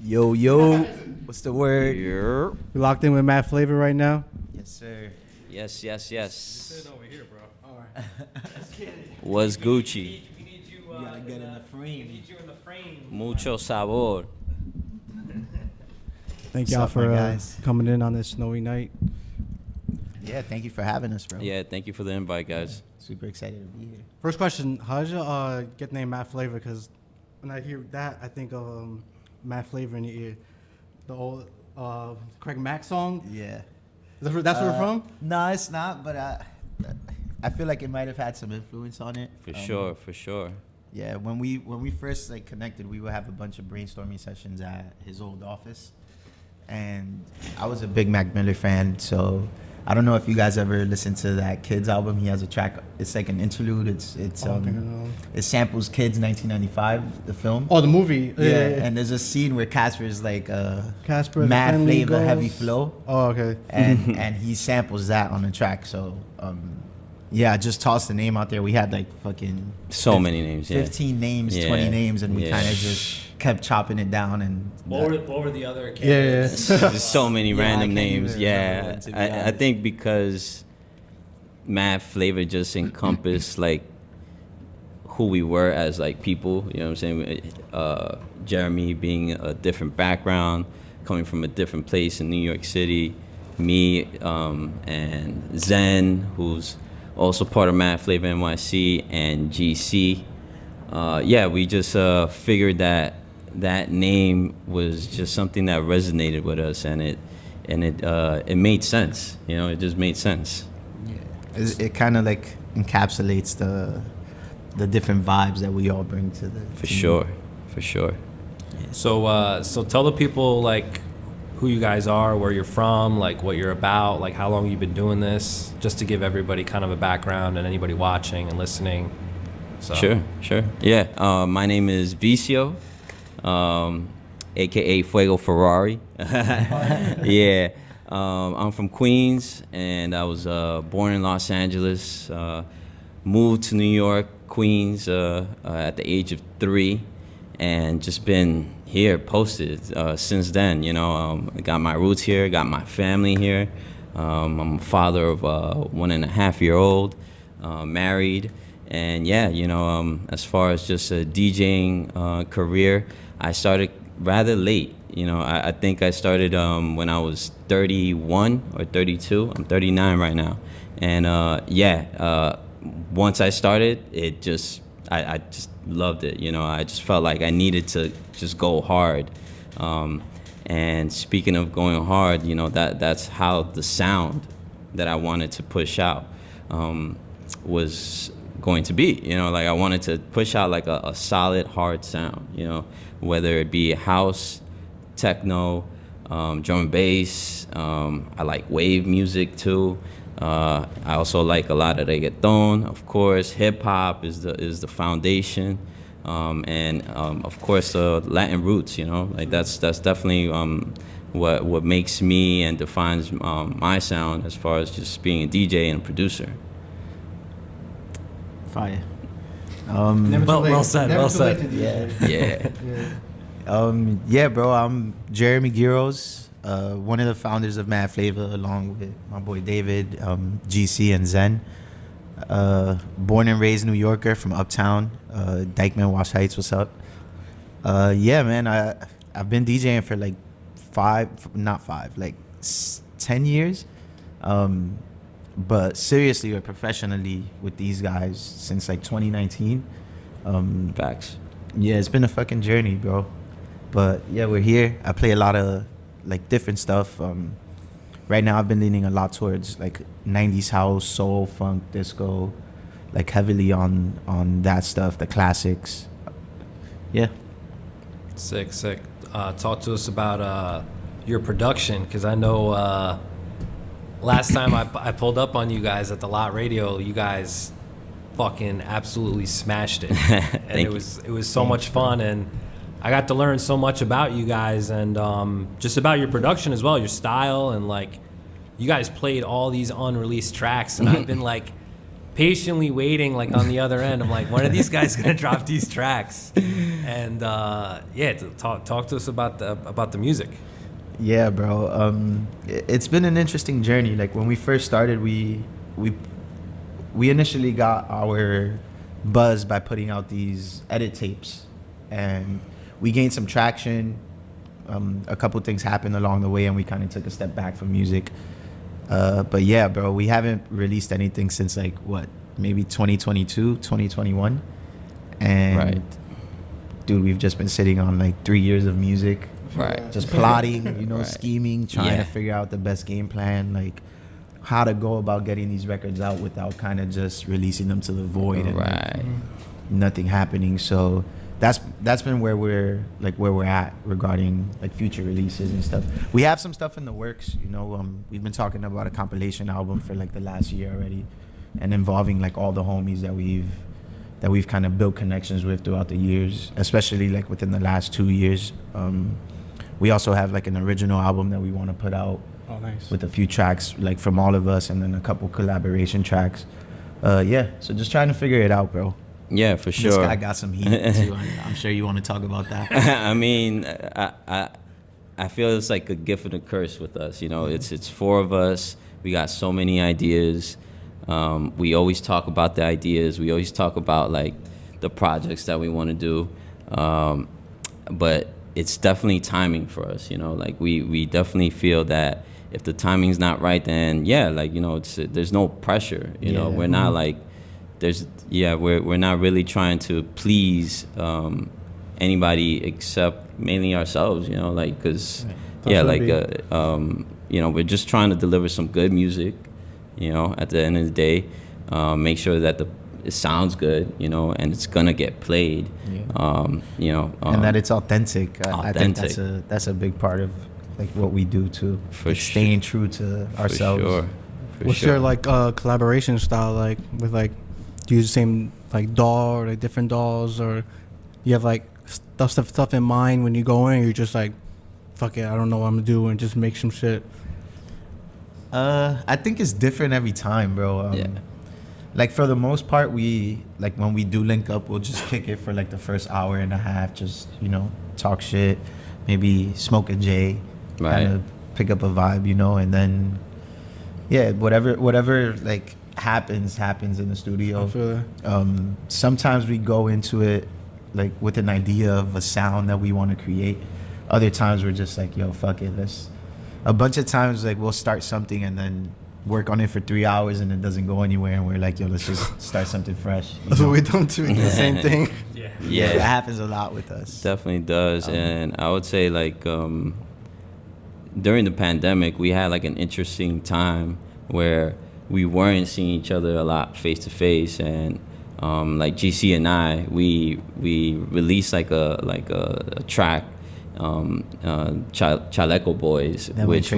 Yo, yo, what's the word? Yep. We locked in with MadFlava right now. Yes, sir. Yes. Sit over here, bro. All right. What's Gucci? We need you. You gotta get in the frame. We need you in the frame. Mucho sabor. Thank What's y'all up, for my guys? coming in on this snowy night. Yeah, thank you for having us, bro. Yeah, thank you for the invite, guys. Super excited to be here. First question: how did you get the name MadFlava? Because when I hear that, I think of MadFlava in your ear. The old Craig Mack song. Yeah. That's where it's from. No, it's not, but I feel like it might have had some influence on it. For sure. Yeah, when we first like connected, we would have a bunch of brainstorming sessions at his old office, and I was a big Mac Miller fan, so I don't know if you guys ever listened to that Kids album. He has a track. It's like an interlude. It samples Kids 1995, the film. Oh, the movie. Yeah, and there's a scene where Casper is like Casper, mad Family flavor, heavy Ghost. flow. Oh, okay. And he samples that on the track. So yeah, I just tossed the name out there. We had like fucking So many names, yeah. 15 names, Yeah. 20 names, and we Yeah. kind of just kept chopping it down. And What were the other Yeah. candidates? There's so many Yeah, I random can't names. even Yeah, remember them, to be I honest. think because MadFlava just encompassed like who we were as like people. You know what I'm saying? Jeremy being a different background, coming from a different place in New York City. Me and Zen, who's also part of MadFlava NYC, and GC. Yeah, we just figured that name was just something that resonated with us, and it made sense. You know, it just made sense. yeah, it kind of like encapsulates the different vibes that we all bring to the For team. sure. So tell the people like who you guys are, where you're from, like what you're about, like how long you've been doing this, just to give everybody kind of a background and anybody watching and listening. So. Sure. Yeah, my name is Veecio, aka Fuego Ferrari. Yeah, I'm from Queens, and I was born in Los Angeles. Moved to New York, Queens, at the age of 3, and just been here posted since then. You know, I got my roots here, got my family here. I'm a father of a 1.5-year-old, married. And yeah, you know, as far as just a DJing career, I started rather late. You know, I think I started when I was 31 or 32. I'm 39 right now. And once I started, it just, I just loved it. You know, I just felt like I needed to just go hard. And speaking of going hard, you know, that's how the sound that I wanted to push out was going to be. You know, like I wanted to push out like a solid, hard sound, you know, whether it be house, techno, drum and bass. I like wave music too. I also like a lot of reggaeton, of course. Hip hop is the foundation, and of course Latin roots. You know, like that's definitely what makes me and defines my sound as far as just being a DJ and a producer. Fire. Well said. Yeah. Yeah, bro. I'm Jeremy Giros, one of the founders of MadFlava, along with my boy David, GC, and Zen. Born and raised New Yorker from Uptown, Dykeman, Wash Heights. What's up? Yeah, man. I've been DJing for like 10 years. But seriously or professionally with these guys since like 2019. Facts. Yeah, it's been a fucking journey, bro. But yeah, we're here. I play a lot of like different stuff. Right now I've been leaning a lot towards like 90s house, soul, funk, disco, like heavily on that stuff, the classics. Yeah. Sick. Talk to us about your production, because I know last time I pulled up on you guys at the Lot Radio, you guys fucking absolutely smashed it. And it was so much fun, and I got to learn so much about you guys, and just about your production as well, your style, and like you guys played all these unreleased tracks, and I've been like patiently waiting like on the other end. I'm like, when are these guys gonna drop these tracks? And talk to us about the music. Yeah, bro. It's been an interesting journey. Like when we first started, we initially got our buzz by putting out these edit tapes, and we gained some traction. A couple things happened along the way, and we kind of took a step back from music. But yeah, bro, we haven't released anything since like maybe 2022, 2021, and Right. dude, we've just been sitting on like 3 years of music. Right. Just plotting, Right. scheming, trying Yeah. to figure out the best game plan, like how to go about getting these records out without kind of just releasing them to the void and like, Right. nothing happening. So that's been where we're at regarding like future releases and stuff. We have some stuff in the works, we've been talking about a compilation album for like the last year already, and involving like all the homies that we've kind of built connections with throughout the years, especially like within the last 2 years. We also have like an original album that we want to put out. Oh, nice. With a few tracks like from all of us, and then a couple collaboration tracks. So just trying to figure it out, bro. Yeah, for sure. This guy got some heat too. I'm sure you want to talk about that. I mean, I feel it's like a gift and a curse with us. It's 4 of us. We got so many ideas. We always talk about the ideas. We always talk about like the projects that we want to do. But it's definitely timing for us. Like we definitely feel that if the timing's not right, then there's no pressure. We're not like we're not really trying to please anybody except mainly ourselves. Because we're just trying to deliver some good music. At the end of the day, make sure that it sounds good, and it's gonna get played. Yeah. And that it's authentic. I think that's a big part of like what we do too. Staying true to ourselves. What's your like collaboration style like with like? Do you use the same like DAW or like different DAWs, or you have like stuff in mind when you go in, or you're just like, fuck it, I don't know what I'm gonna do and just make some shit? I think it's different every time, bro. Like for the most part, when we do link up, we'll just kick it for like the first hour and a half, just talk shit, maybe smoke a J, right, kind of pick up a vibe, and then whatever like happens in the studio. I feel that. Sometimes we go into it like with an idea of a sound that we want to create. Other times we're just like, yo, fuck it, a bunch of times like we'll start something and then work on it for 3 hours and it doesn't go anywhere, and we're like, yo, let's just start something fresh. That's what we don't do. The same thing. Yeah, that happens a lot with us. Definitely does. And I would say like during the pandemic, we had like an interesting time where we weren't seeing each other a lot face to face, and like GC and I, we released like a track, Chaleco Boys, which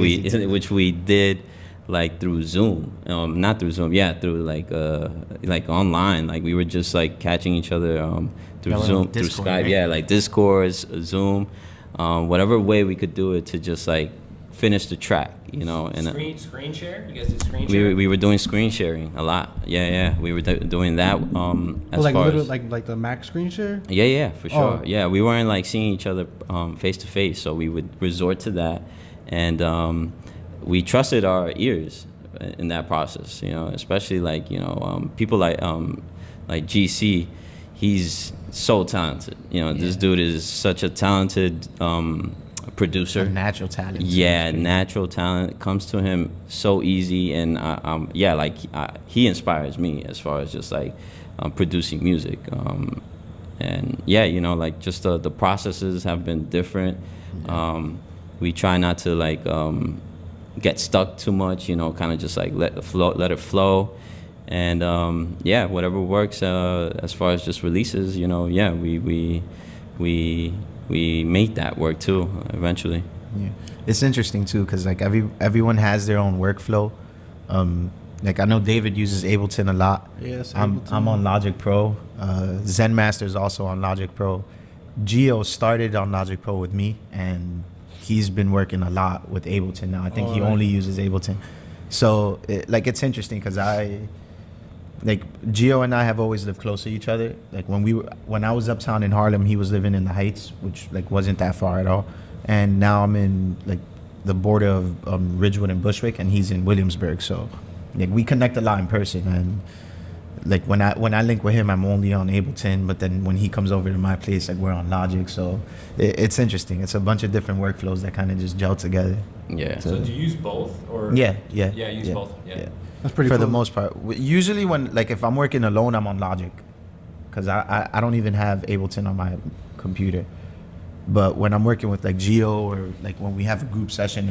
we did like through Zoom, not through Zoom, through like online. Like we were just like catching each other through Zoom, through Skype, right? Like Discord, Zoom, whatever way we could do it to just like finish the track, and screen share. You guys did screen share. We were doing screen sharing a lot. We were doing that. As like far literally, as like the Mac screen share. for sure. Yeah, we weren't like seeing each other face to face, so we would resort to that, and we trusted our ears in that process. Especially like people like GC. He's so talented. This dude is such a talented producer. A natural talent. Yeah, natural talent comes to him so easy, and he inspires me as far as just like producing music. And like just the processes have been different. We try not to like get stuck too much. Kind of just like let it flow. And whatever works as far as just releases, we make that work too eventually. Yeah, it's interesting too because like everyone has their own workflow. Like I know David uses Ableton a lot. Yes, I'm on Logic Pro. Zen Master's also on Logic Pro. Gio started on Logic Pro with me, and he's been working a lot with Ableton now. I think he only uses Ableton. So it's interesting because like Gio and I have always lived close to each other. Like when I was uptown in Harlem, he was living in the Heights, which like wasn't that far at all. And now I'm in like the border of Ridgewood and Bushwick, and he's in Williamsburg. So like we connect a lot in person. And like when I link with him, I'm only on Ableton. But then when he comes over to my place, like we're on Logic. So it's interesting. It's a bunch of different workflows that kind of just gel together. Yeah. So do you use both, or? Yeah. Use both. Yeah. That's pretty For cool. the most part. Usually when, like, if I'm working alone, I'm on Logic. Because I don't even have Ableton on my computer. But when I'm working with, like, Gio, or, like, when we have a group session,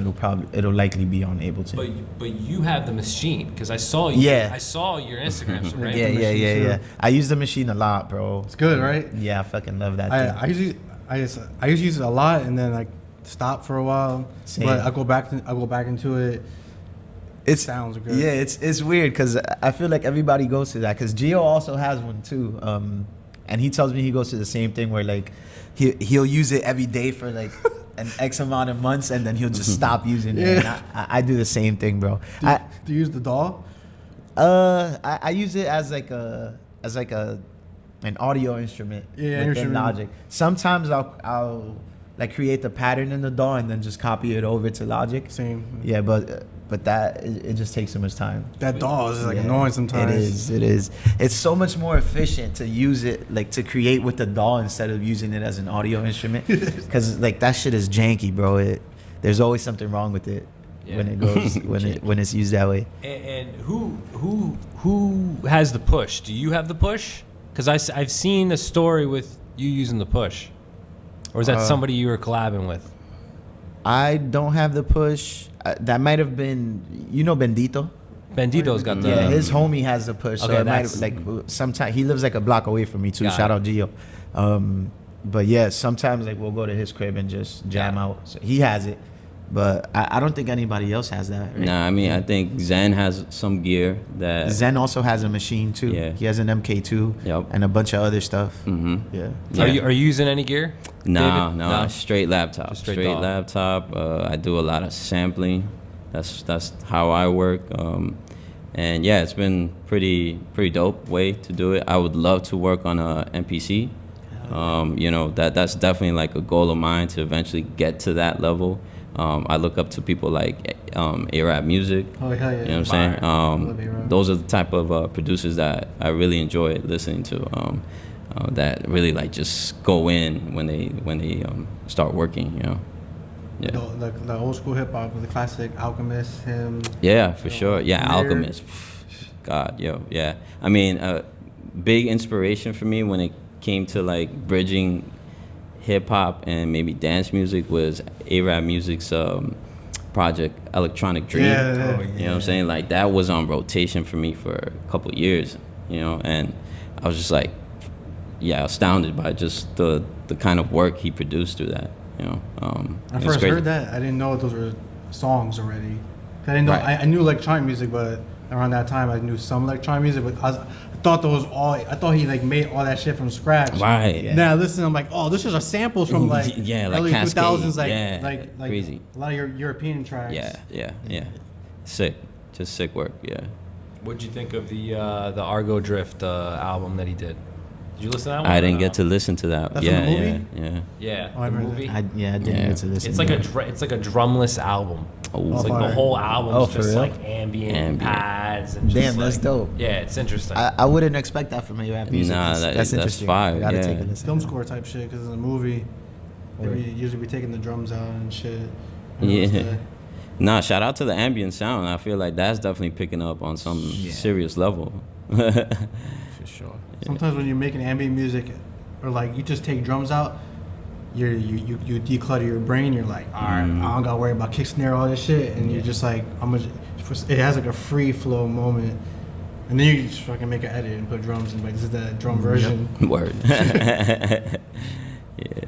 it'll likely be on Ableton. But you have the machine, because I saw you. Yeah. I saw your Instagrams, right? Yeah. I use the machine a lot, bro. It's good, right? Yeah, I fucking love that thing. I usually use it a lot and then like stop for a while. Same. But I go back into it. It sounds good. Yeah, it's weird because I feel like everybody goes to that, because Gio also has one too. And he tells me he goes to the same thing where like he'll use it every day for like an X amount of months, and then he'll just stop using it. And I do the same thing, bro. Do you use the DAW? I use it as like an audio instrument within Logic. Sometimes I'll like create the pattern in the DAW and then just copy it over to Logic. Same. Yeah, but that it just takes so much time. That DAW is like annoying sometimes. It is. It's so much more efficient to use it, like to create with the DAW instead of using it as an audio instrument. Because like that shit is janky, bro. There's always something wrong with it when it goes when it's used that way. And who has the push? Do you have the push? Because I've seen a story with you using the push, or is that somebody you were collabing with? I don't have the push. That might have been, Bendito. Bendito's got the. Yeah, his homie has the push. So Okay, it might have, like sometimes he lives like a block away from me too. Shout out Gio. But yeah, sometimes like we'll go to his crib and just jam out. So he has it, but I don't think anybody else has that. Right? Nah, I mean, I think Zen has some gear that. Zen also has a machine too. Yeah. He has an MK2 Yep. and a bunch of other stuff. Mm-hmm. Yeah. Yeah. Are you using any gear? No, David? straight laptop. Just straight DAW. Laptop. I do a lot of sampling. That's how I work. And yeah, it's been pretty dope way to do it. I would love to work on a MPC. That's definitely like a goal of mine to eventually get to that level. I look up to people like A-Rap Music. Oh, hell yeah. You know what I'm love saying? A-Rap. Those are the type of producers that I really enjoy listening to. That really like just go in when they start working. You know. Yeah. The old school hip hop, the classic Alchemist, him. Yeah, for sure. Yeah, Premier. Alchemist. God, yeah. I mean, big inspiration for me when it came to like bridging hip hop and maybe dance music was A-Rap Music's project Electronic Dream. Yeah. You know what I'm saying? Like that was on rotation for me for a couple years, and I was just like, astounded by just the kind of work he produced through that. I first heard that, I didn't know those were songs already. I didn't know. Right. I knew electronic music, but around that time I knew some electronic music. But I thought I thought he like made all that shit from scratch. Right. Yeah. Now listen, I'm like, oh, this is a samples from like early Cascade. 2000s, like crazy. A lot of your European tracks. Yeah. Sick. Just sick work. Yeah. What'd you think of the Argo Drift album that he did? Did you listen to that one? I didn't get to listen to that. That's from the movie? Yeah. Yeah, Oh, I the remember movie. I didn't get to listen. It's like it's like a drumless album. Oh, It's like fire. the whole album Oh, is for just real? like ambient pads and just Damn, that's like, dope. Yeah, it's interesting. I wouldn't expect that from A-Rap Music. Nah, that's interesting. fire, I gotta yeah. take a listen. Film score type shit, because in the movie, they usually be taking the drums out and shit. Yeah. Nah, shout out to the ambient sound. I feel like that's definitely picking up on some serious level. For sure. Sometimes when you're making ambient music, or like you just take drums out, you declutter your brain. You're like, all right, I don't gotta worry about kick snare, all this shit, and you're just like, it has like a free flow moment, and then you just fucking make an edit and put drums in. Like this is the drum version. Word.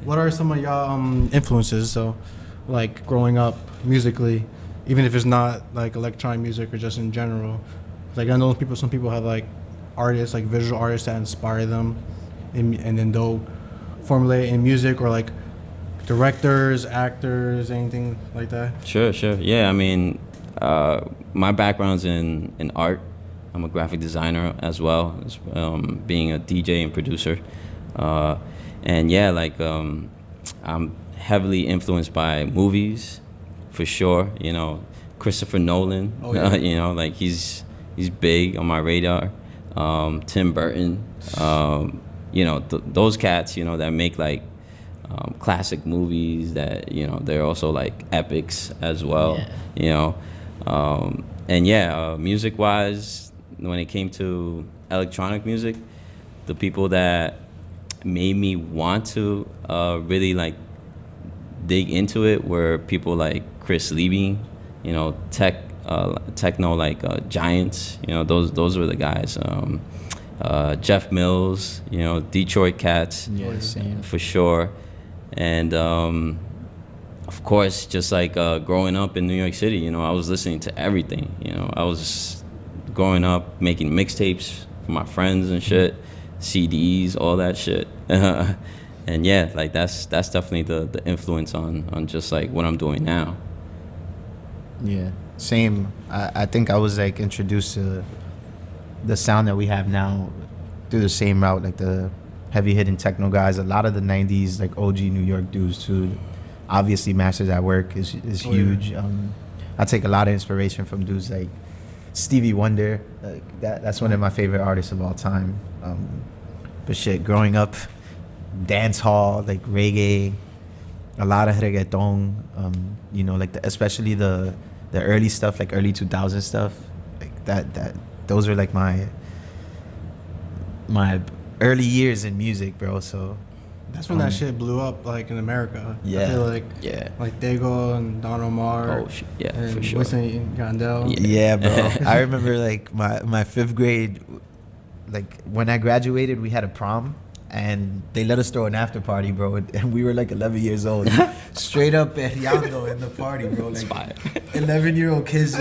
What are some of y'all influences? So, like growing up musically, even if it's not like electronic music or just in general. Like I know some people have like artists, like visual artists that inspire them, and then they'll formulate it in music, or like directors, actors, anything like that. Sure. Yeah, I mean, my background's in art, I'm a graphic designer as well, being a DJ and producer. And yeah, like I'm heavily influenced by movies, for sure. You know, Christopher Nolan. Oh, yeah. You know, like he's big on my radar. Tim Burton. You know, those cats. You know, that make like classic movies that, you know, they're also like epics as well. Yeah. You know, and yeah, music wise, when it came to electronic music, the people that made me want to really like dig into it were people like Chris Liebing, you know, techno like giants, you know, those were the guys. Jeff Mills, you know, Detroit cats, Yeah, same. for sure. And of course, just like growing up in New York City, you know, I was listening to everything. You know, I was growing up making mixtapes for my friends and shit, CDs, all that shit. And yeah, like that's definitely the influence on just like what I'm doing now. Yeah, same. I think I was like introduced to the sound that we have now through the same route, like the heavy hitting techno guys. A lot of the 90s like OG New York dudes too. Obviously Masters at Work is huge. I take a lot of inspiration from dudes like Stevie Wonder. Like that's one of my favorite artists of all time. But shit, growing up, dance hall, like reggae, a lot of reggaeton, you know, like especially the early stuff, like early 2000 stuff, like that those are like my early years in music, bro. So That's when that shit blew up, like in America. Yeah. I feel like, Yeah. like Dago and Don Omar. Oh, yeah, and for sure. Wisin Yandel. yeah, bro. I remember like my fifth grade, like when I graduated, we had a prom. And they let us throw an after party, bro. And we were like 11 years old. Straight up at Yando in the party, bro. Like 11-year-old kids. I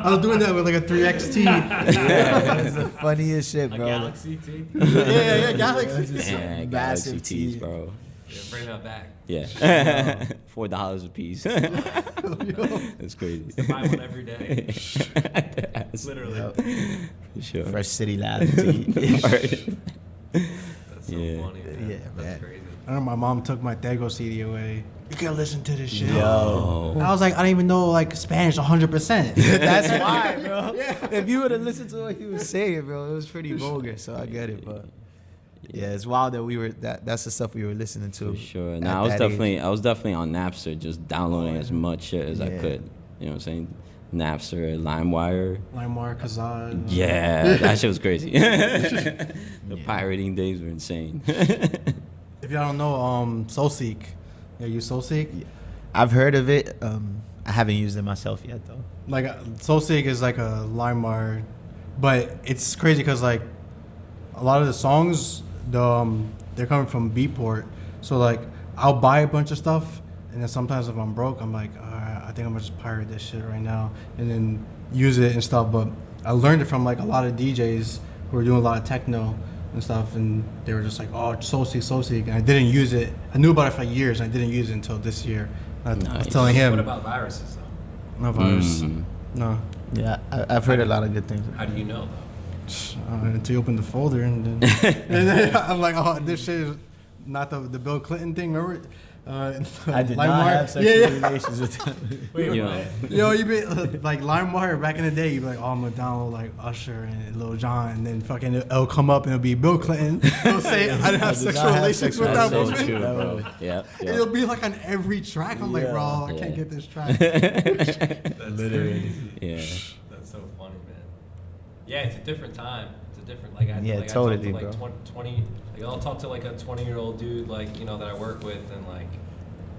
was doing that with like a 3XT. Yeah, it was the funniest shit, bro. Galaxy T. yeah, Galaxy. Yeah, Massive Galaxy tees. tees, bro. Yeah, bring that back. Yeah. $4 a piece. That's crazy. Buy one every day. That's Literally. for sure. Fresh City Lab tee. Right. That's so Yeah. funny, man. Yeah, That's man. crazy. I remember my mom took my Dago CD away. You can't listen to this shit. Yo. I was like, I don't even know like Spanish 100%. That's why, bro. If you would have listened to what he was saying, bro, it was pretty vulgar. So I get it, but yeah, it's wild that we were that's the stuff we were listening to. For sure. at No, I was that age. definitely on Napster, just downloading as much shit as I Yeah. could. You know what I'm saying? Napster, LimeWire. Limar Kazan. Yeah, that shit was crazy. The pirating days were insane. If y'all don't know, SoulSeek. Yeah, you SoulSeek? I've heard of it. I haven't used it myself yet, though. Like SoulSeek is like a LimeWire, but it's crazy because like a lot of the songs, they're coming from Beatport. So like I'll buy a bunch of stuff, and then sometimes if I'm broke, I'm like, all right, I think I'm gonna just pirate this shit right now, and then use it and stuff. But I learned it from like a lot of DJs who were doing a lot of techno and stuff, and they were just like, oh, SoulSeek, and I didn't use it. I knew about it for years, and I didn't use it until this year. I was Nice. telling him, What about viruses, though? no virus, no. Yeah, I've heard a lot of good things. How do you know, though? Until you open the folder, and then I'm like, oh, this shit is not the Bill Clinton thing. Remember? I did not LimeWire? have sexual Yeah. relations with them. Wait, Yo. what? Yo, you be like LimeWire back in the day. You'd be like, oh, I'm gonna download like Usher and Lil Jon, and then fucking it'll come up and it'll be Bill Clinton. It'll say I didn't have did not sexual have relations sexual with that That's so woman. true, bro. Yep. And it'll be like on every track. I'm like, bro, I Yeah. can't get this track. That's Literally. crazy. Yeah. That's so funny, man. Yeah, it's a different time. It's a different, like, Yeah, like totally, I talk to, bro. like, 20, like, I'll talk to, like, a 20-year-old dude, like, you know, that I work with, and, like,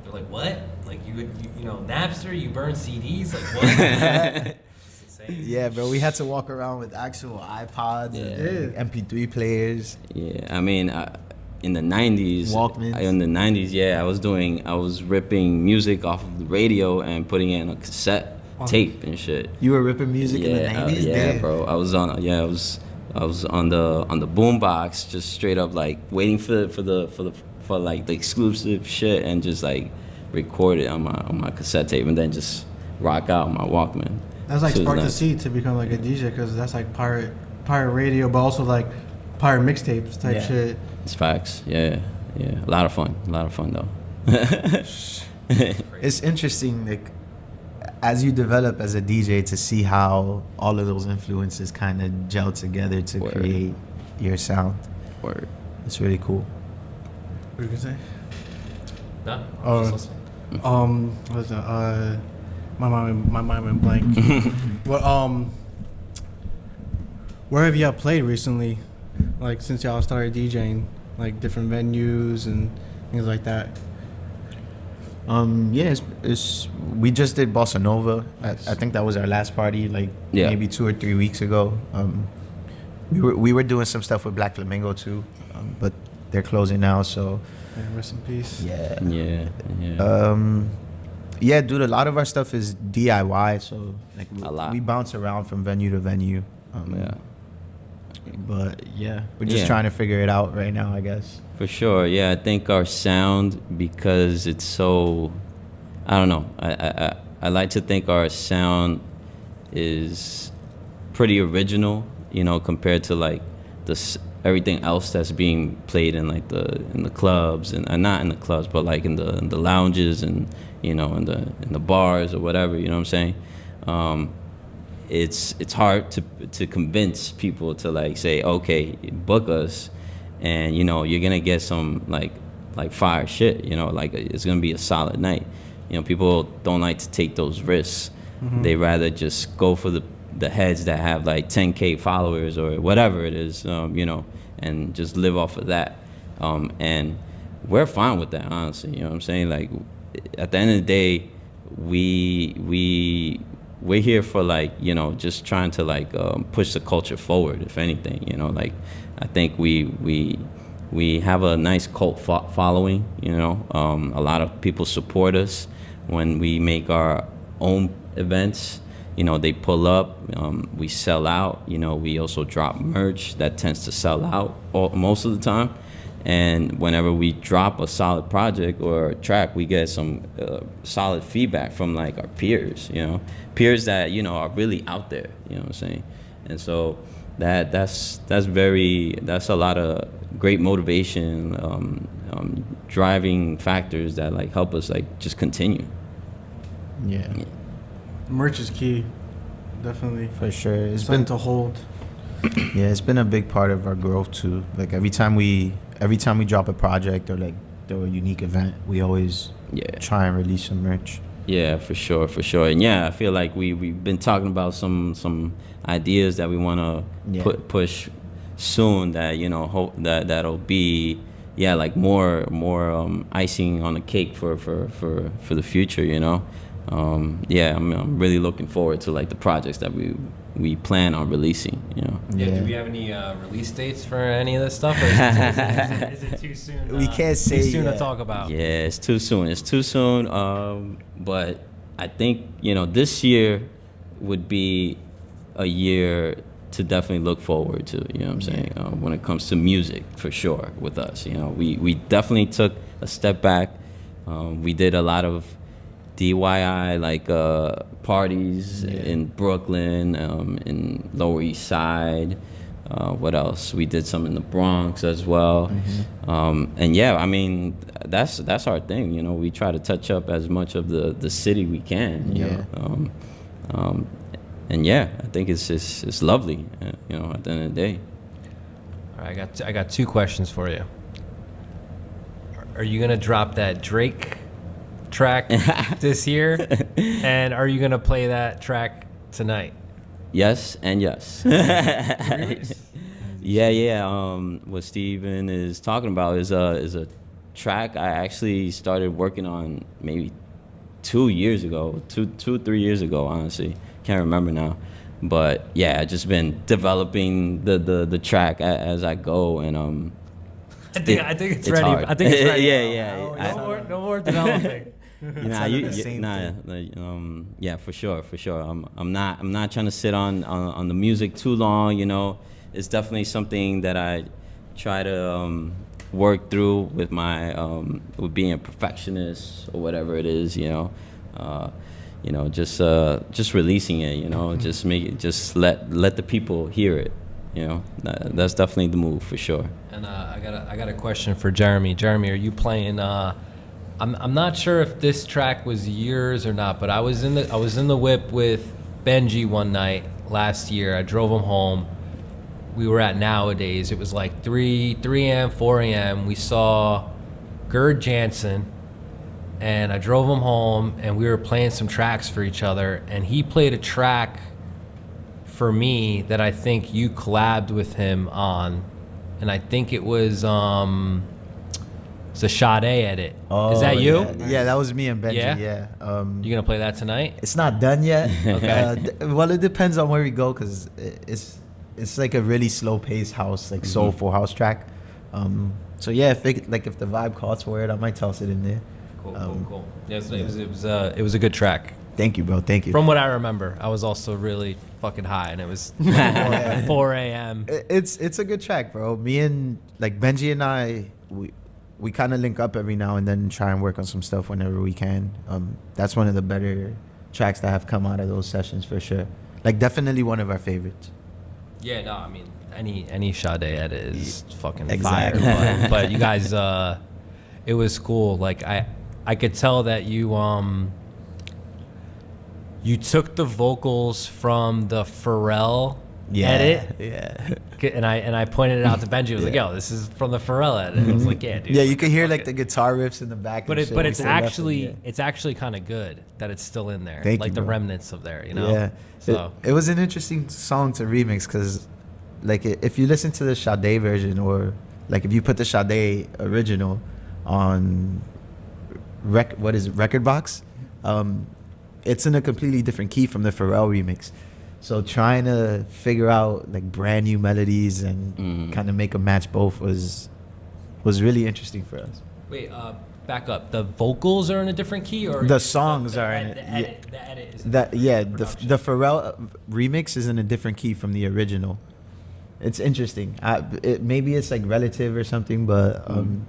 they're like, what? Like, you know, Napster, you burn CDs? Like, what? It's insane. Yeah, bro, we had to walk around with actual iPods and MP3 players. Yeah, I mean, in the 90s, Walkmans. in the 90s, yeah, I was ripping music off of the radio and putting it in a cassette tape and shit. You were ripping music in the 90s? Yeah, Damn. bro. I was on the boombox, just straight up like waiting for like the exclusive shit and just like record it on my cassette tape and then just rock out my Walkman. That's like She was sparked the nice. seed to become like a DJ, because that's like pirate radio, but also like pirate mixtapes type Yeah. shit. It's facts. Yeah. A lot of fun though. It's interesting, like, as you develop as a DJ, to see how all of those influences kind of gel together to Word. create your sound. Word. It's really cool. What were you gonna say? No, Oh. just listening. What was that? My mind went blank. What where have y'all played recently? Like since y'all started DJing, like different venues and things like that. Yeah, it's we just did Bossa Nova. I think that was our last party, like Yeah. maybe 2 or 3 weeks ago. We were doing some stuff with Black Flamingo too, but they're closing now. So Yeah, rest in peace. Yeah. yeah, dude. A lot of our stuff is DIY, so like A lot. we bounce around from venue to venue. Yeah. But yeah, we're just Yeah. trying to figure it out right now, I guess. For sure, yeah. I think our sound, because it's so, I don't know. I like to think our sound is pretty original, you know, compared to like everything else that's being played in like in the clubs and not in the clubs, but like in the lounges and you know in the bars or whatever. You know what I'm saying? It's hard to convince people to like say, okay, book us, and you know you're gonna get some like fire shit. You know, like it's gonna be a solid night. You know, people don't like to take those risks. Mm-hmm. They rather just go for the heads that have like 10K followers or whatever it is, you know, and just live off of that. And we're fine with that, honestly. You know what I'm saying? Like at the end of the day, we're here for like, you know, just trying to like push the culture forward, if anything. You know, like I think we have a nice cult following. You know, a lot of people support us when we make our own events. You know, they pull up, we sell out. You know, we also drop merch that tends to sell out most of the time. And whenever we drop a solid project or a track, we get some solid feedback from like our peers, you know, peers that, you know, are really out there, you know what I'm saying? And so that's a lot of great motivation, driving factors that like help us like just continue. Yeah, Merch is key, definitely. for sure. It's Something been to hold. Yeah, it's been a big part of our growth too. Like every time we drop a project or like do a unique event, we always try and release some merch. Yeah, for sure. And yeah, I feel like we've been talking about some ideas that we want to push soon, that, you know, hope that'll be like more icing on the cake for the future, you know. I'm really looking forward to like the projects that we plan on releasing, you know. Yeah. Do we have any release dates for any of this stuff? Or is it too soon? We can't say too soon yet. to talk about. Yeah, it's too soon. But I think, you know, this year would be a year to definitely look forward to, you know what I'm saying, when it comes to music, for sure, with us. You know, we definitely took a step back. We did a lot of DIY like parties in Brooklyn, in Lower East Side. What else? We did some in the Bronx as well. Mm-hmm. And yeah, I mean, that's our thing. You know, we try to touch up as much of the city we can. You know? And yeah, I think it's lovely. You know, at the end of the day. All right, I got two questions for you. Are you gonna drop that Drake track this year? And are you gonna play that track tonight? Yes and yes. Yeah. What Steven is talking about is a track I actually started working on maybe 2 years ago, 3 years ago, honestly. Can't remember now. But yeah, I just been developing the track as I go, and I think it's ready. hard. I think it's ready. Yeah. No more developing. For sure. I'm not trying to sit on the music too long. You know, it's definitely something that I try to work through with my with being a perfectionist or whatever it is. You know, just releasing it, just let the people hear it, that's definitely the move for sure. And I got a question for Jeremy. Jeremy, are you playing? I'm not sure if this track was yours or not, but I was in the whip with Benji one night last year. I drove him home. We were at Nowadays. It was like 3 a.m., 4 a.m. We saw Gerd Jansen, and I drove him home, and we were playing some tracks for each other, and he played a track for me that I think you collabed with him on, and I think it was it's a Sade edit. Oh, is that you? Yeah, that was me and Benji. Yeah? Yeah. You gonna play that tonight? It's not done yet. Okay. Well, it depends on where we go, because it's like a really slow paced house, like soulful house track. So yeah, if the vibe calls for it, I might toss it in there. Cool. Yes, it was a good track. Thank you, bro. Thank you. From what I remember, I was also really fucking high, and it was 4 a.m. It's a good track, bro. Me and Benji and I, we kind of link up every now and then and try and work on some stuff whenever we can. That's one of the better tracks that have come out of those sessions for sure. Definitely one of our favorites. Yeah, no, I mean any Sade edit is fucking Exactly. fire. But you guys, it was cool. I could tell that you took the vocals from the Pharrell edit. Yeah. And I pointed it out to Benji. I was like, "Yo, this is from the Pharrell edit." I was like, "Yeah, dude." Yeah, you can hear the guitar riffs in the back. But and shit. it's actually kind of good that it's still in there. Thank you, the bro. remnants of there, Yeah. So It was an interesting song to remix, because if you listen to the Sade version, or if you put the Sade original on Record Box, it's in a completely different key from the Pharrell remix. So trying to figure out brand new melodies and kind of make them match both was really interesting for us. wait, back up. The vocals are in a different key, or The songs are in it. The edit is The Pharrell remix is in a different key from the original. It's interesting. Maybe it's relative or something, but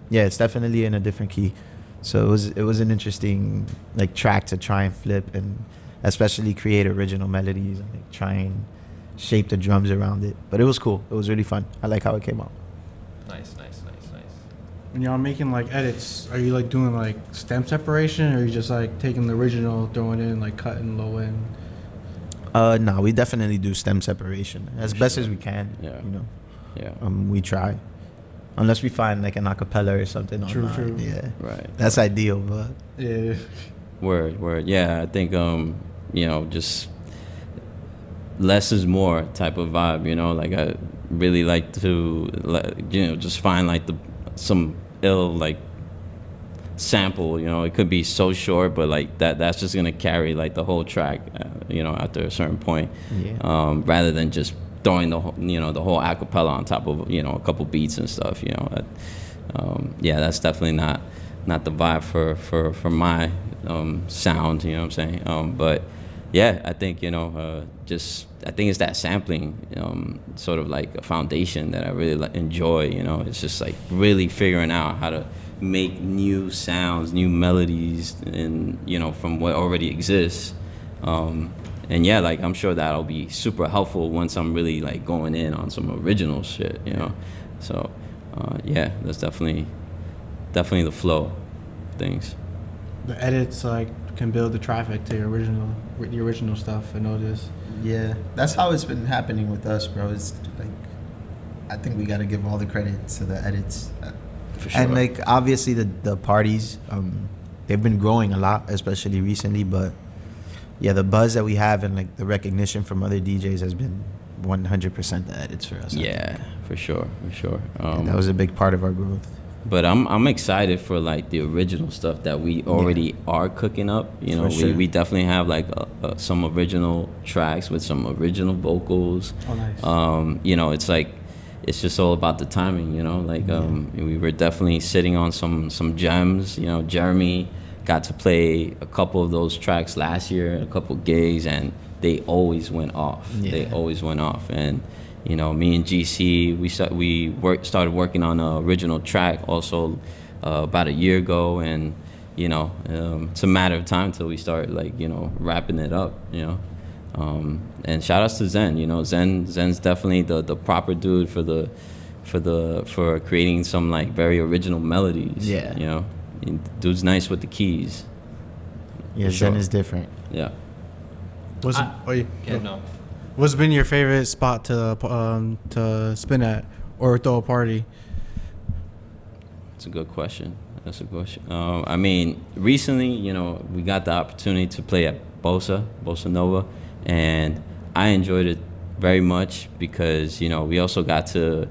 yeah, it's definitely in a different key. So it was an interesting track to try and flip, and especially create original melodies and try and shape the drums around it. But it was cool. It was really fun. I like how it came out. Nice. When y'all making edits, are you doing stem separation, or are you just taking the original, throwing it in, cutting low end? No, we definitely do stem separation as best as we can. Yeah. Yeah. We try, unless we find an acapella or something. True. Yeah. Right. That's ideal, but Yeah. Word. Yeah, I think just less is more type of vibe. I really like to just find some ill sample. It could be so short, but that's just gonna carry the whole track. After a certain point, rather than just throwing the whole acapella on top of a couple beats and stuff. That's definitely not the vibe for my sound. You know what I'm saying? But yeah, I think I think it's that sampling, sort of a foundation that I really enjoy. It's just really figuring out how to make new sounds, new melodies, and from what already exists. And yeah, I'm sure that'll be super helpful once I'm really going in on some original shit. So yeah, that's definitely the flow of things. The edits can build the traffic to the original stuff. I noticed. yeah, that's how it's been happening with us, bro. It's I think we got to give all the credit to the edits. For sure. And obviously the parties, they've been growing a lot, especially recently. But yeah, the buzz that we have and the recognition from other DJs has been 100% the edits for us. Yeah, for sure. And that was a big part of our growth. But I'm excited for the original stuff that we already are cooking up. For sure. We definitely have some original tracks with some original vocals. Oh, nice. It's just all about the timing. We were definitely sitting on some gems. Jeremy got to play a couple of those tracks last year, a couple gigs, and they always went off. Yeah. They always went off, and me and GC, we started working on an original track also about a year ago, and it's a matter of time till we start like wrapping it up. And shout outs to Zen. Zen's definitely the proper dude for creating some like very original melodies. Yeah. Dude's nice with the keys. Yeah, For Zen sure. is different. Yeah. What's been your favorite spot to spin at or throw a party? That's a good question. I mean, recently, we got the opportunity to play at Bossa Nova, and I enjoyed it very much because, we also got to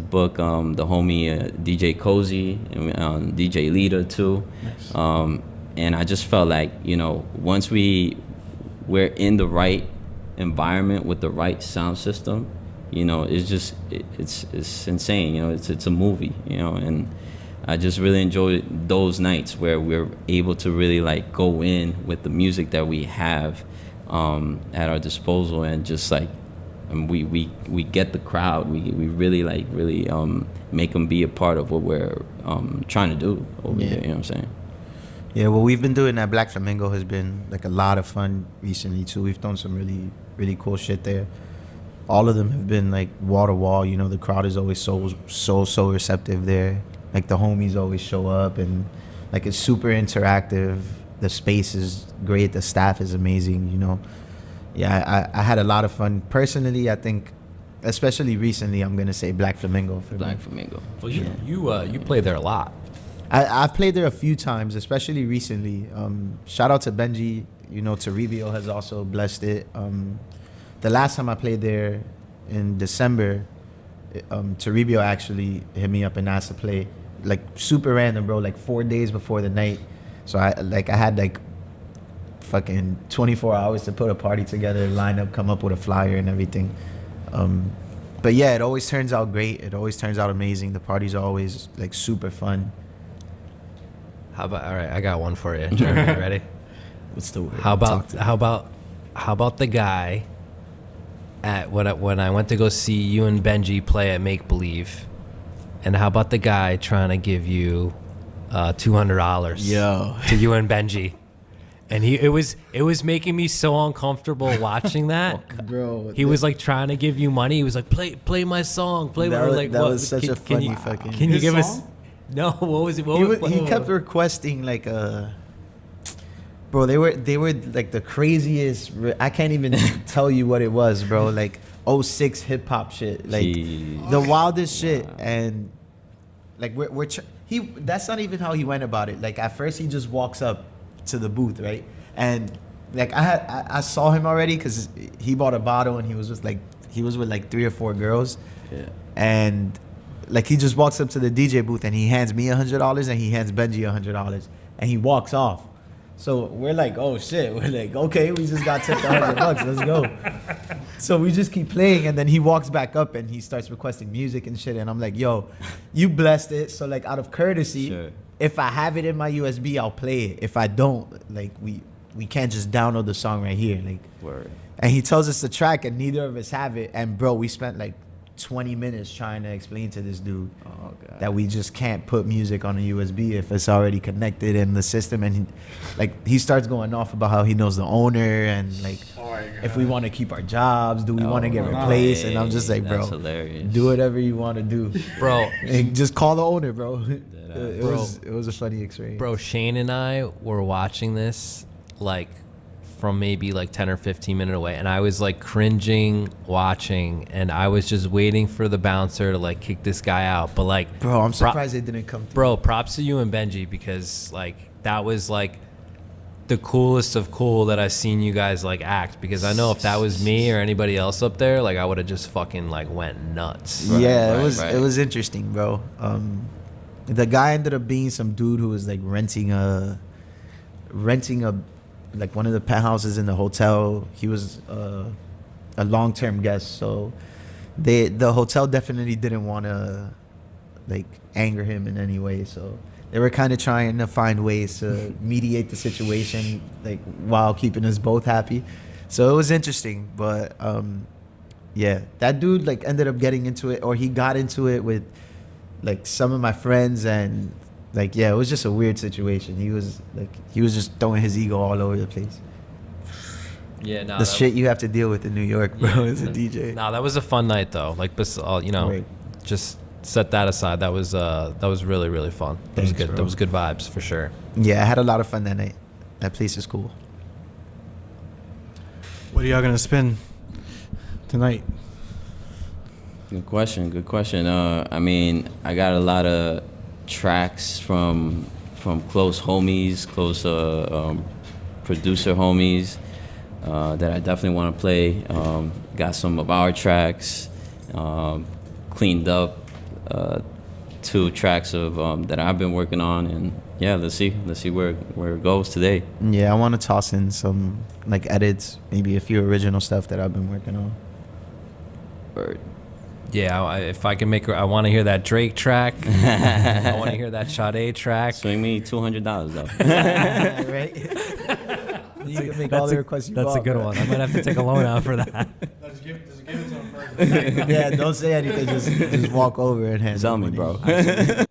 book the homie DJ Cozy and DJ Lita too. Nice. And I just felt like, once we're in the right environment with the right sound system, it's insane. It's a movie, and I just really enjoyed those nights where we're able to really like go in with the music that we have at our disposal, and just like we get the crowd. We really make them be a part of what we're trying to do over there. You know what I'm saying? Yeah, what we've been doing at Black Flamingo has been like a lot of fun recently too. We've done some really, really cool shit there. All of them have been like wall to wall. The crowd is always so receptive there. Like the homies always show up, and like it's super interactive. The space is great. The staff is amazing. Yeah, I had a lot of fun personally. I think, especially recently, I'm gonna say Black Flamingo for me. Flamingo. Well, you play there a lot. I've played there a few times, especially recently. Shout out to Benji. Toribio has also blessed it. The last time I played there in December, Toribio actually hit me up and asked to play, like super random, bro, like 4 days before the night. So I had like fucking 24 hours to put a party together, line up, come up with a flyer and everything. But yeah, it always turns out great. It always turns out amazing. The parties are always like super fun. All right, I got one for you. Jeremy, you ready? What's the word? How about the guy at when I went to go see you and Benji play at Make Believe, and how about the guy trying to give you $200 to you and Benji, and it was making me so uncomfortable watching that. Bro, he was like trying to give you money. He was like, play my song, play my like. That what? was such a funny fucking. Can you give song? us? No, what was it? He kept requesting like bro, they were like the craziest. I can't even tell you what it was, bro. Like 06 hip hop shit, like the wildest shit, and like that's not even how he went about it. Like at first he just walks up to the booth, right, and like I saw him already because he bought a bottle and he was with like 3 or 4 girls, and like he just walks up to the DJ booth and he hands me $100 and he hands Benji $100 and he walks off. So we're like, oh shit. We're like, okay, we just got tipped $100. Let's go. So we just keep playing, and then he walks back up and he starts requesting music and shit. And I'm like, yo, you blessed it. So like out of courtesy, if I have it in my USB, I'll play it. If I don't, like we can't just download the song right here. Like, Word. And he tells us the track and neither of us have it. And bro, we spent like 20 minutes trying to explain to this dude that we just can't put music on a USB if it's already connected in the system. And he starts going off about how he knows the owner and like if we want to keep our jobs, do we want to get replaced? And I'm just like, bro, that's hilarious. Do whatever you want to do, bro. And just call the owner, bro. It was a funny experience, bro. Shane and I were watching this like from maybe like 10 or 15 minutes away, and I was like cringing watching, and I was just waiting for the bouncer to like kick this guy out. But like, bro, I'm surprised they didn't come through. Bro, props to you and Benji, because like that was like the coolest of cool that I've seen you guys like act, because I know if that was me or anybody else up there, like I would have just fucking like went nuts. It was interesting, bro. The guy ended up being some dude who was like renting a like one of the penthouses in the hotel. He was a long-term guest, so the hotel definitely didn't want to like anger him in any way, so they were kind of trying to find ways to mediate the situation like while keeping us both happy. So it was interesting, but yeah, that dude like ended up getting into it, or he got into it with like some of my friends, and Like, yeah, it was just a weird situation. He was just throwing his ego all over the place. Yeah, no. The shit you have to deal with in New York, bro, as a DJ. No, that was a fun night though. Like, you know, Right. just set that aside. That was really, really fun. That was Thanks, good. bro. That was good vibes for sure. Yeah, I had a lot of fun that night. That place is cool. What are y'all gonna spin tonight? Good question. Good question. I mean, I got a lot of tracks from close homies, close producer homies that I definitely want to play. Got some of our tracks cleaned up. 2 tracks of that I've been working on, and yeah, let's see where it goes today. Yeah, I want to toss in some like edits, maybe a few original stuff that I've been working on. Word. Yeah, if I can make, I want to hear that Drake track. I want to hear that Sade track. Swing me $200 though. Right? You can make all the requests you That's want, a good bro. one. I might have to take a loan out for that. Just give it to him first. Yeah, don't say anything. Just walk over and hand Tell the me, money. bro.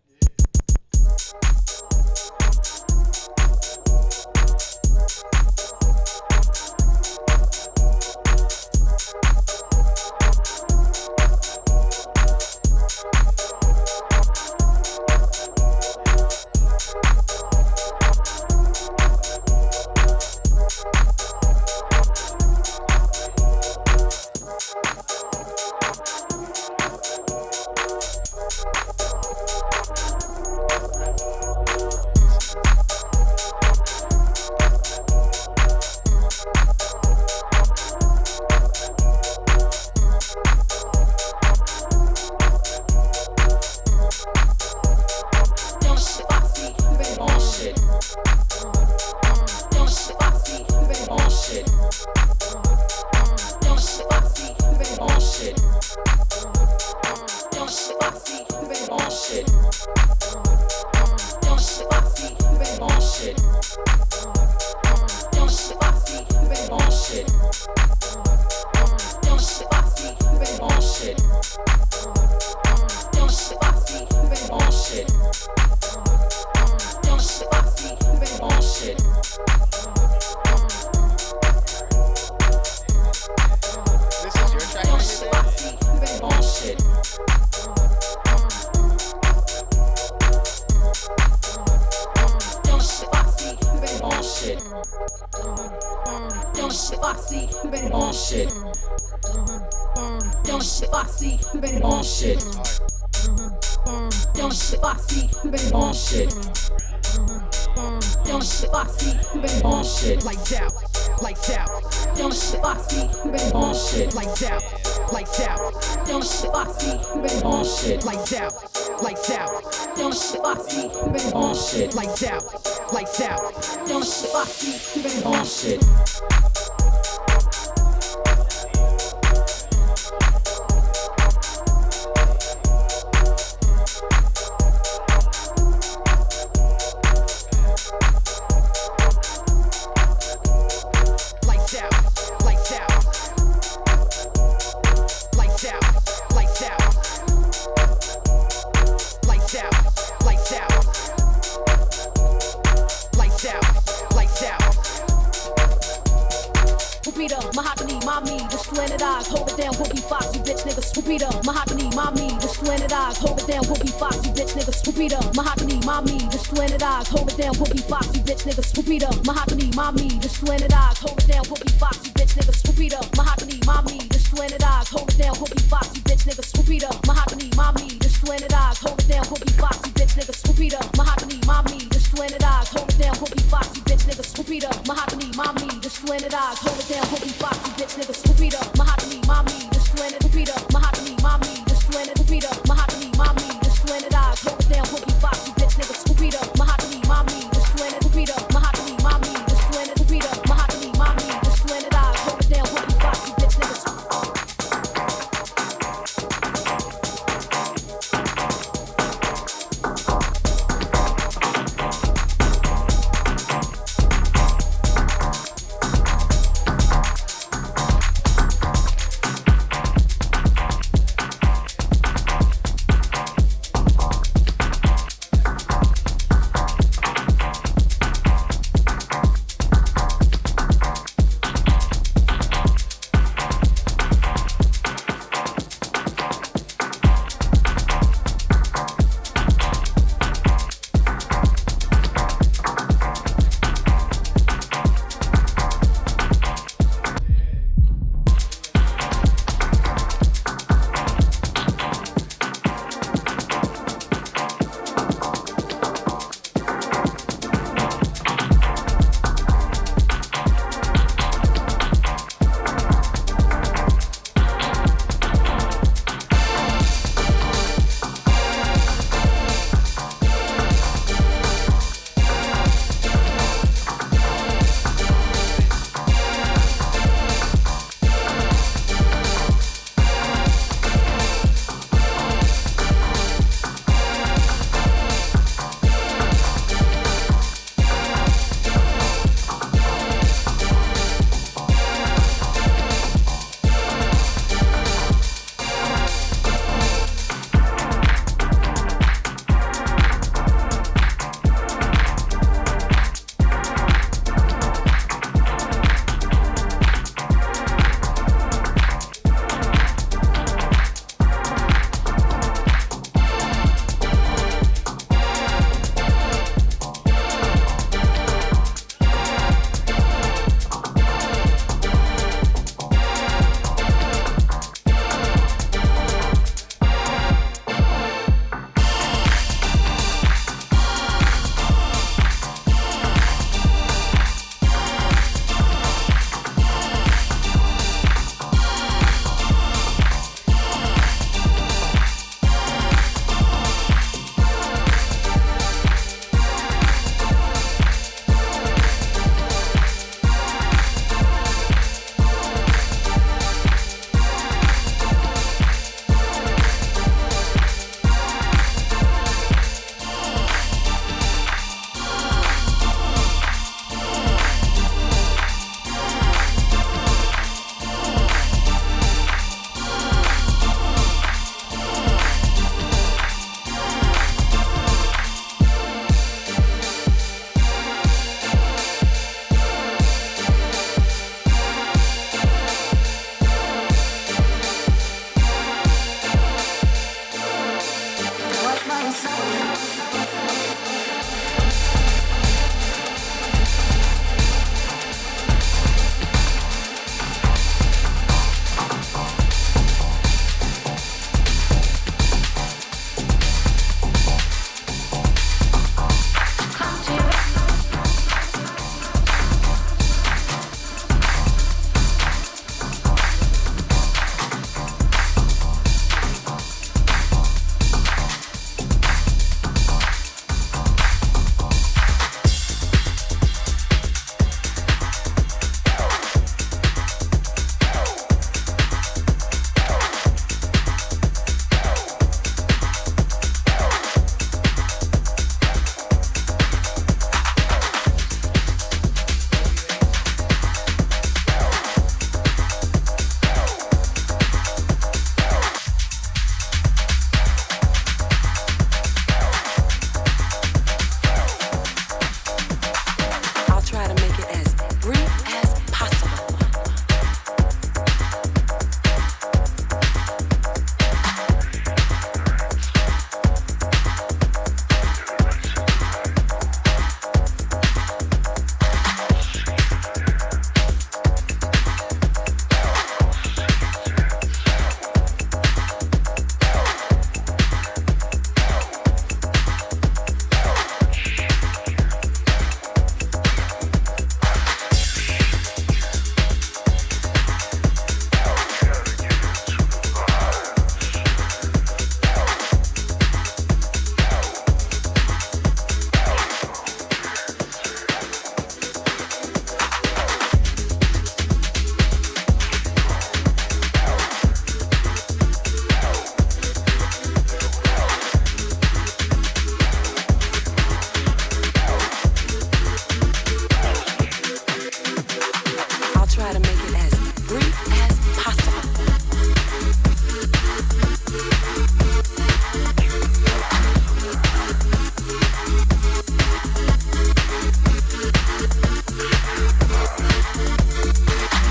try to make it as brief as possible.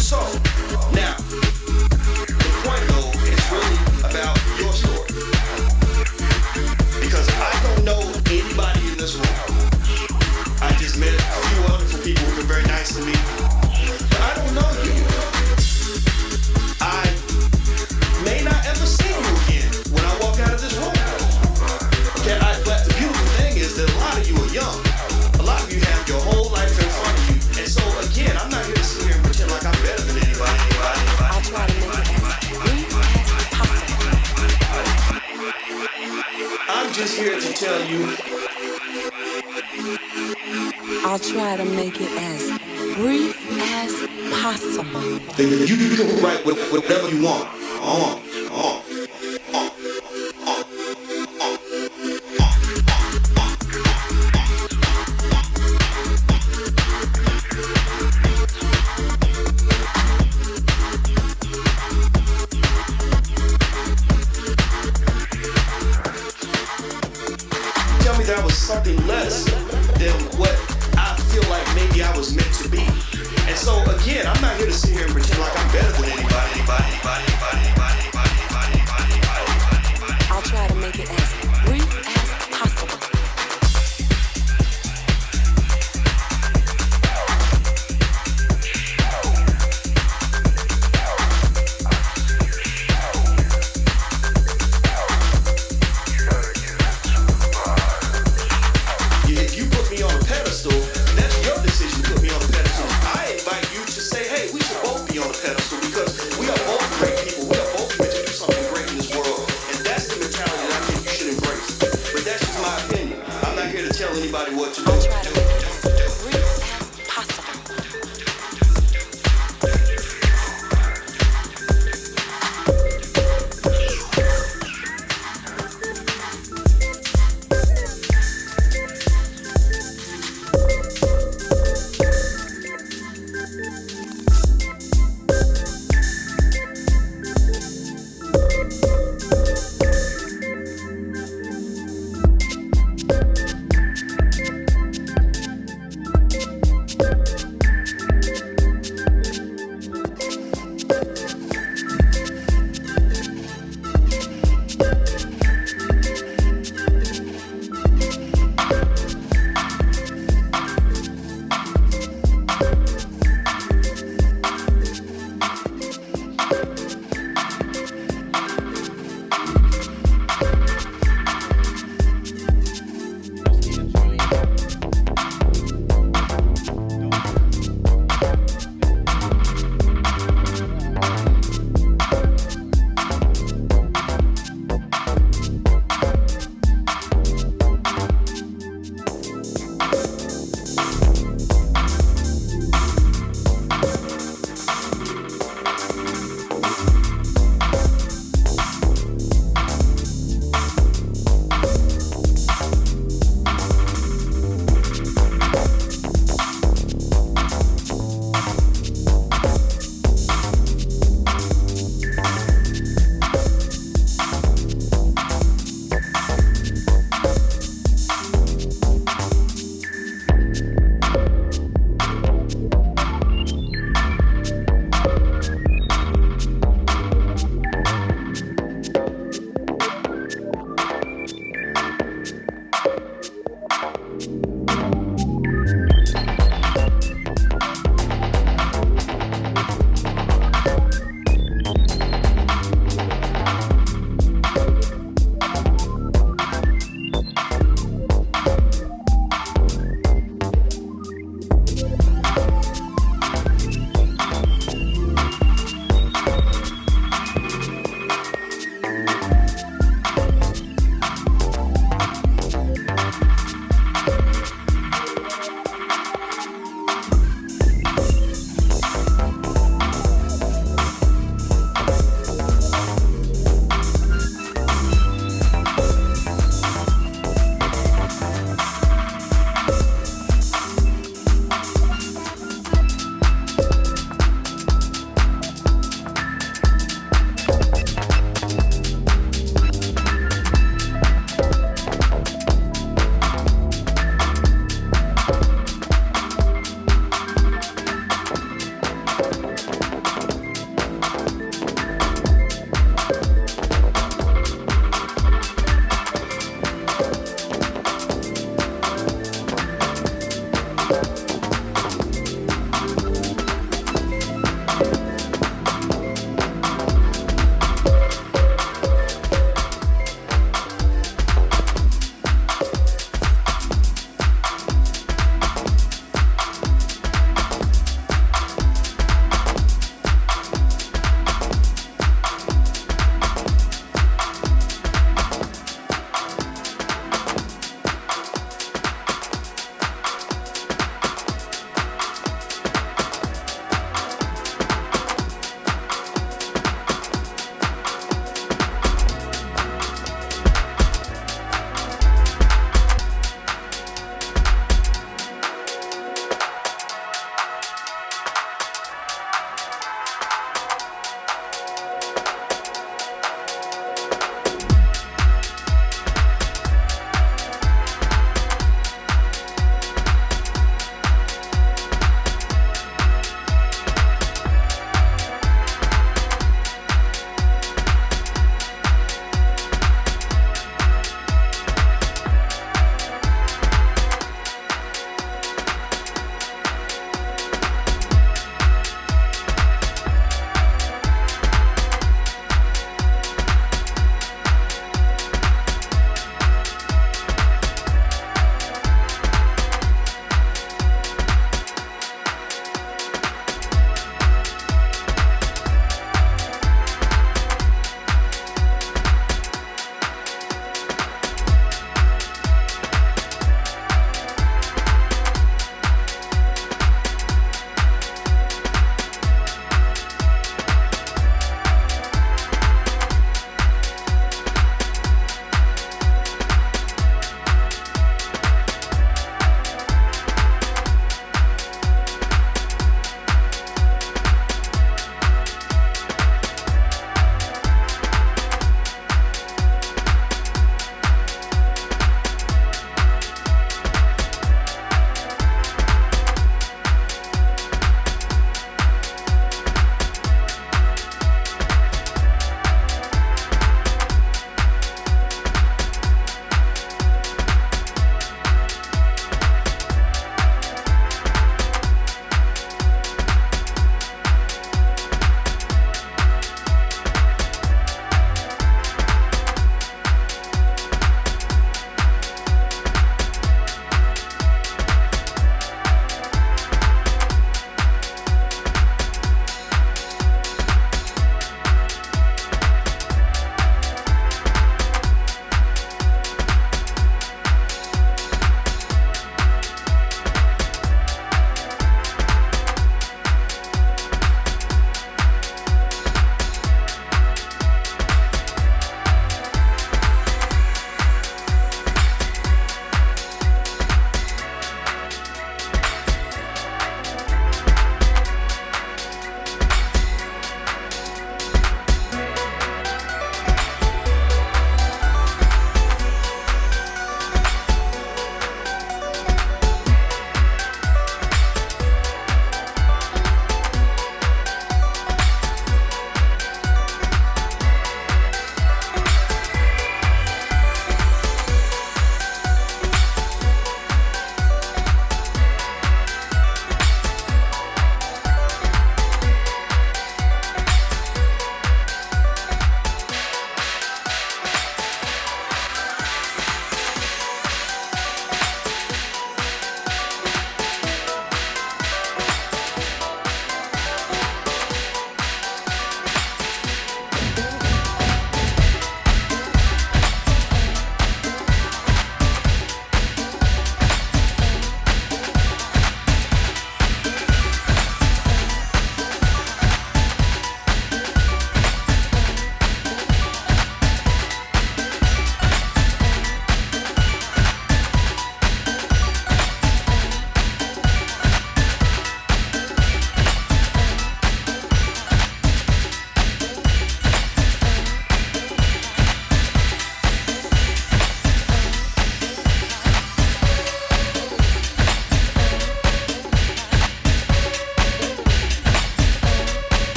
So, now, the point though is really about your story. Because I don't know anybody in this room. I just met a few wonderful people who've been very nice to me. But I don't know you. I may not ever see you again when I walk out of this room. Okay, but the beautiful thing is that a lot of you are young. A lot of you have your whole life in front of you. And so again, I'm not here to sit here and pretend like I'm better than anybody. I'll try to make it as brief as possible. I'm just here to tell you. I'll try to make it as brief as possible. That you can write whatever you want. Tell me that was something less than what I feel like maybe I was meant to be. And so again, I'm not here to sit here and pretend like I'm better than anybody. I'll try to make it as brief as possible. If you put me on a pedestal, that's your decision to put me on a pedestal. I invite you to say, hey, we should both be on a pedestal because we are both great people.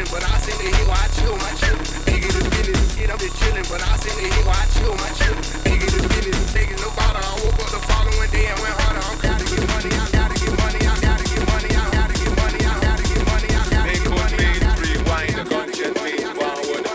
chillin', but I seen the hit while I chill my chill. Ain't get this business and shit, I'm just chillin', but I seen the hit while I chill my chill. Ain't get this business and taking no bottle. I woke up the following day and went harder. I'm gotta get money, I gotta get money, I gotta get money, I gotta get money, I gotta get money, I gotta get money. Make good means rewind the gunshot means forward.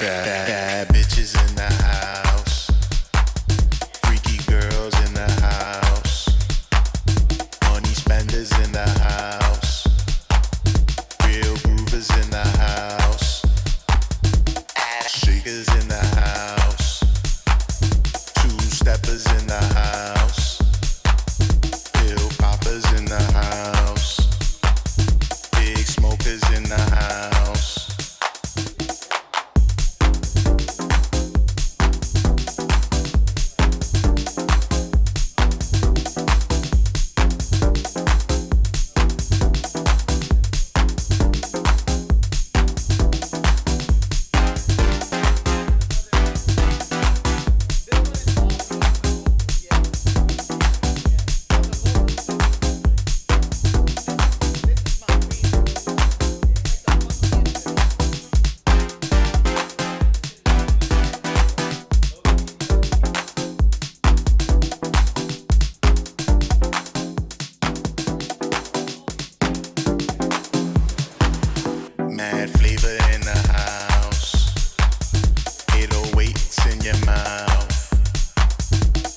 Bad bitches in the house, freaky girls in the house, money spenders in the house, real groovers in the house, ass shakers in the house, two-steppers in the house, pill poppers in the house, big smokers in the house. MadFlava in the house, 808s in your mouth,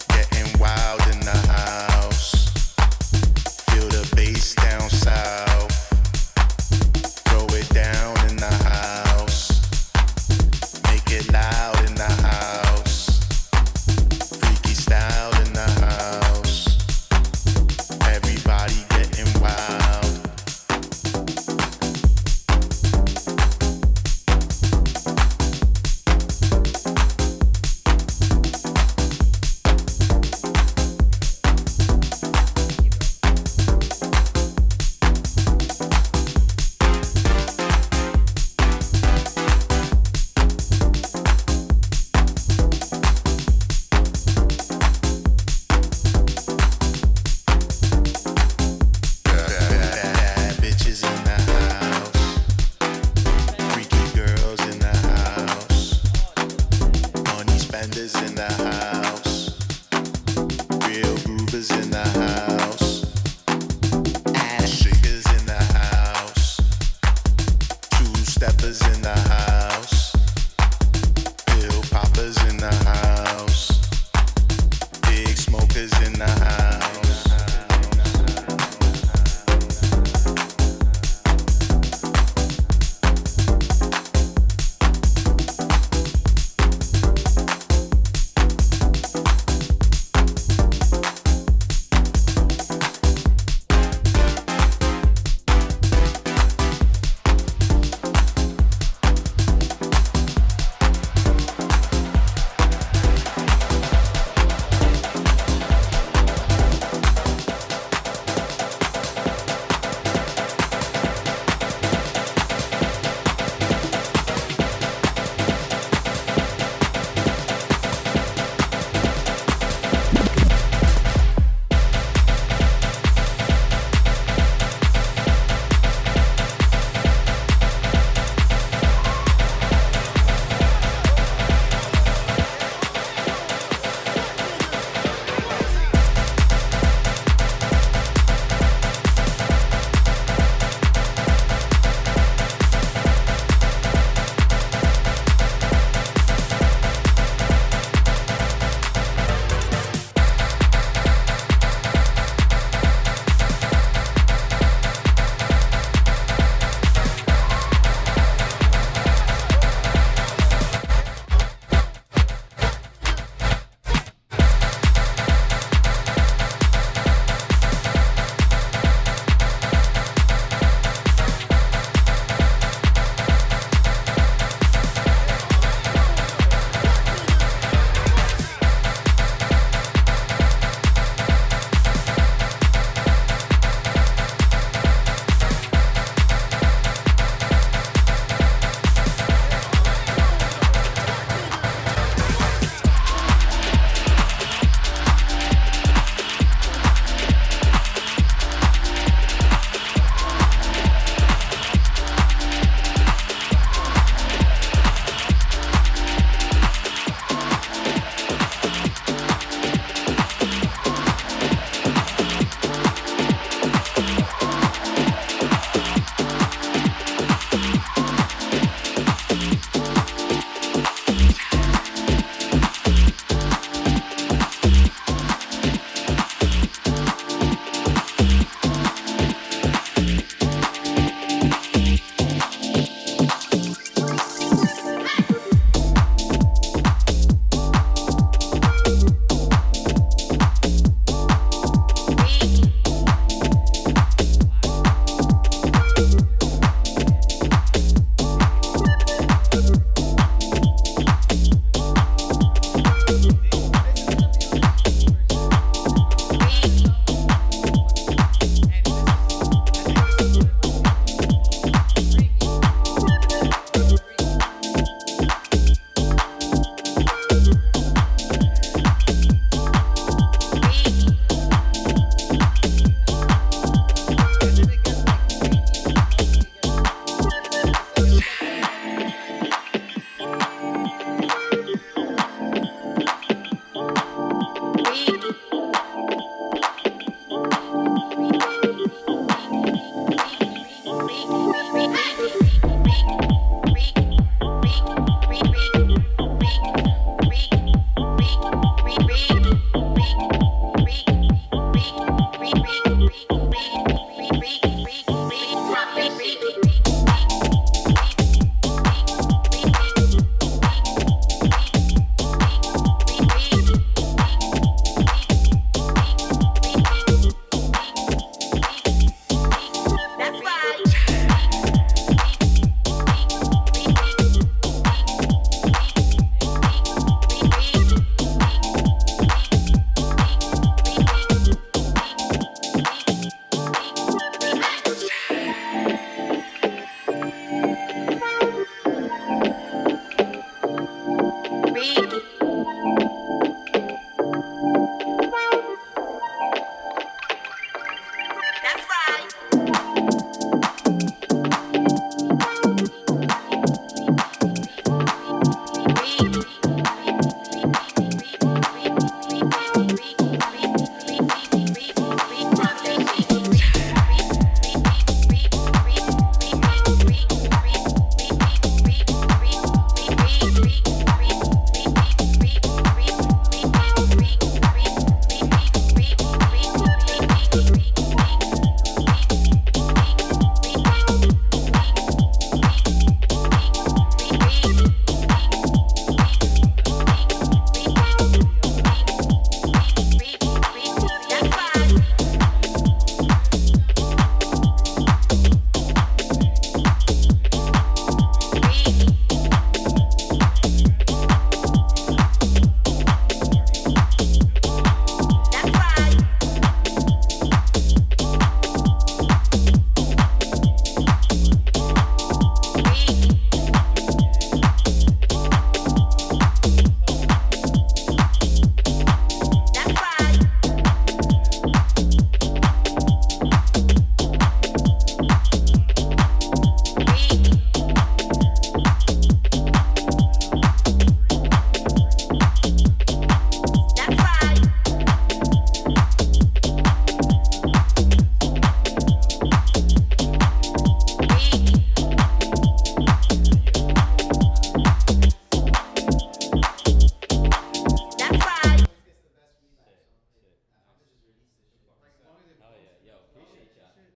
getting wild in the house, feel the bass down south, throw it down in the house, make it loud in the house, freaky style in the house, everybody getting wild. Bad bitches in the house, freaky girls in the house, money spenders in the house, real groovers in the house.